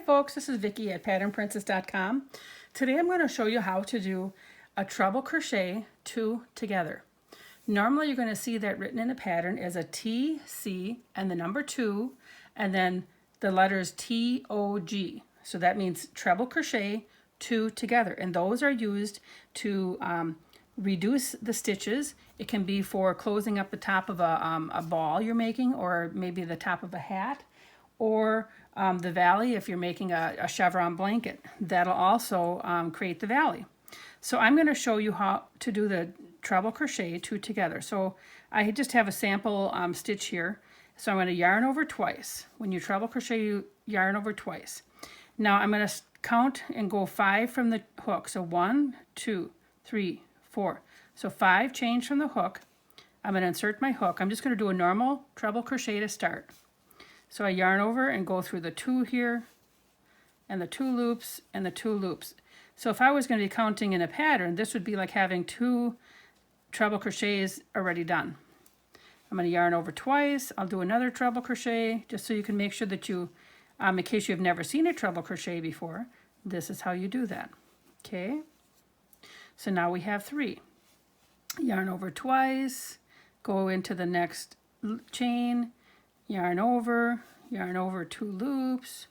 folks, this is Vicki at patternprincess.com. Today I'm going to show you how to do a treble crochet two together. Normally you're going to see that written in a pattern as a T, C, and the number 2, and then the letters T, O, G. So that means treble crochet two together, and those are used to reduce the stitches. It can be for closing up the top of a ball you're making, or maybe the top of a hat, or the valley if you're making a chevron blanket. That'll also create the valley. So I'm going to show you how to do the treble crochet two together. So I just have a sample stitch here. So I'm going to yarn over twice. When you treble crochet, you yarn over twice. Now I'm going to count and go 5 from the hook. So 1, 2, 3, 4. So 5 chains from the hook. I'm going to insert my hook. I'm just going to do a normal treble crochet to start. So I yarn over and go through the 2 here, and the 2 loops, and the 2 loops. So if I was going to be counting in a pattern, this would be like having 2 treble crochets already done. I'm going to yarn over twice. I'll do another treble crochet just so you can make sure that you, in case you've never seen a treble crochet before, this is how you do that. Okay, so now we have 3. Yarn over twice, go into the next chain, yarn over 2 loops,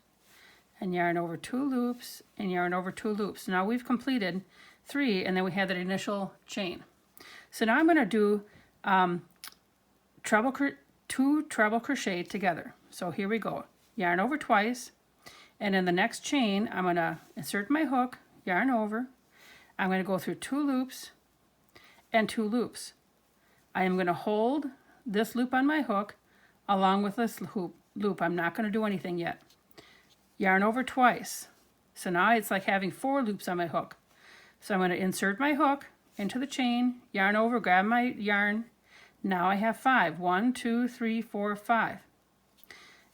and yarn over 2 loops, and yarn over 2 loops. Now we've completed 3, and then we had that initial chain. So now I'm going to do 2 treble crochet together. So here we go. Yarn over twice, and in the next chain I'm going to insert my hook, yarn over. I'm going to go through 2 loops and 2 loops. I am going to hold this loop on my hook along with this loop. I'm not going to do anything yet. Yarn over twice. So now it's like having 4 loops on my hook. So I'm going to insert my hook into the chain, yarn over, grab my yarn. Now I have 5. 1, 2, 3, 4, 5.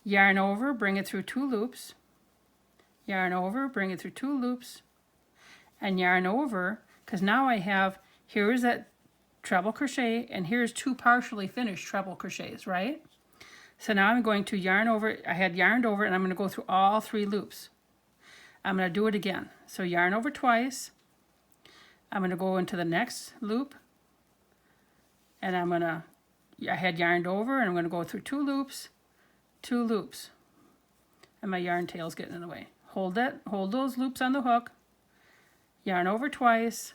Yarn over, bring it through 2 loops. Yarn over, bring it through 2 loops. And yarn over, because now I have, here's that treble crochet, and here's 2 partially finished treble crochets, right? So now I'm going to yarn over. I had yarned over, and I'm going to go through all 3 loops. I'm going to do it again. So yarn over twice. I'm going to go into the next loop, and I had yarned over, and I'm going to go through 2 loops, 2 loops, and my yarn tail's getting in the way. Hold those loops on the hook, yarn over twice,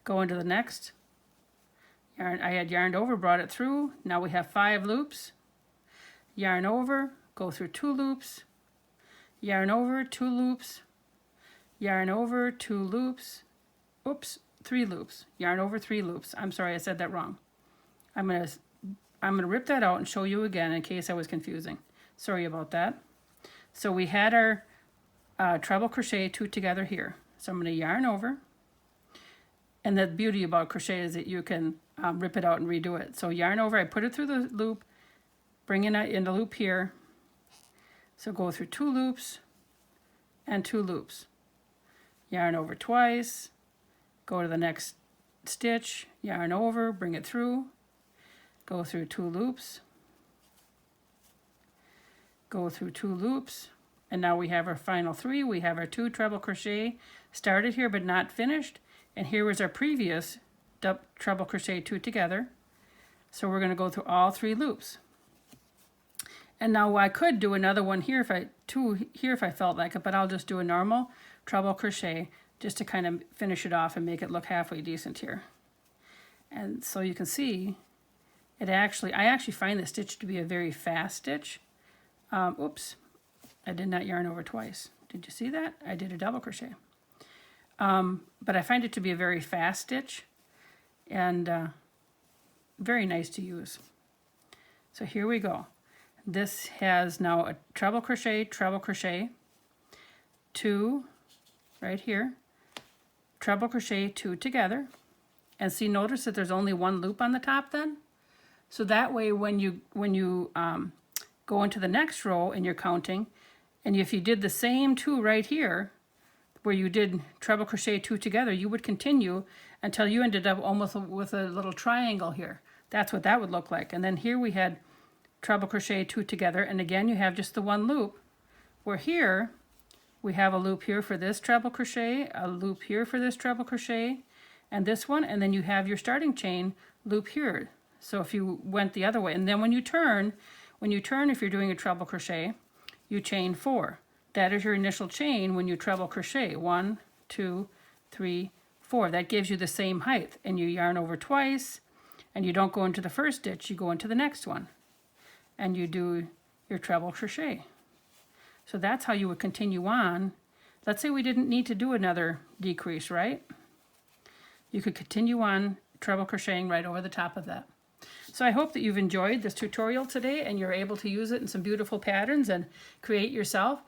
go into the next yarn. I had yarned over, brought it through. Now we have 5 loops. Yarn over, go through 2 loops, yarn over 2 loops, yarn over 2 loops, oops, 3 loops, yarn over 3 loops. I'm sorry, I said that wrong. I'm gonna rip that out and show you again in case I was confusing. Sorry about that. So we had our treble crochet 2 together here. So I'm gonna yarn over, and the beauty about crochet is that you can rip it out and redo it. So yarn over, I put it through the loop, bring in the loop here. So go through 2 loops and 2 loops. Yarn over twice, go to the next stitch, yarn over, bring it through, go through 2 loops, go through 2 loops, and now we have our final 3. We have our 2 treble crochet started here but not finished, and here was our previous treble crochet 2 together. So we're going to go through all 3 loops. And now I could do another one here if I felt like it, but I'll just do a normal treble crochet just to kind of finish it off and make it look halfway decent here. And so you can see I actually find this stitch to be a very fast stitch. Oops, I did not yarn over twice. Did you see that? I did a double crochet. But I find it to be a very fast stitch and very nice to use. So here we go. This has now a treble crochet, 2 right here, treble crochet 2 together, and see, notice that there's only 1 loop on the top then. So that way when you go into the next row and you're counting, and if you did the same 2 right here where you did treble crochet 2 together, you would continue until you ended up almost with a little triangle here. That's what that would look like. And then here we had treble crochet 2 together, and again you have just the 1 loop, where here we have a loop here for this treble crochet, a loop here for this treble crochet, and this one, and then you have your starting chain loop here. So if you went the other way, and then when you turn, if you're doing a treble crochet, you chain 4. That is your initial chain when you treble crochet. 1, 2, 3, 4. That gives you the same height, and you yarn over twice, and you don't go into the first stitch, you go into the next one, and you do your treble crochet. So that's how you would continue on. Let's say we didn't need to do another decrease, right? You could continue on treble crocheting right over the top of that. So I hope that you've enjoyed this tutorial today and you're able to use it in some beautiful patterns and create yourself.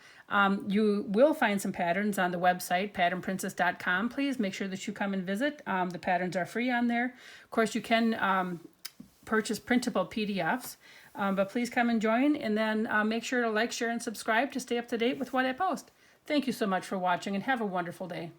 You will find some patterns on the website, patternprincess.com. Please make sure that you come and visit. The patterns are free on there. Of course, you can purchase printable PDFs, but please come and join, and then make sure to like, share, and subscribe to stay up to date with what I post. Thank you so much for watching, and have a wonderful day.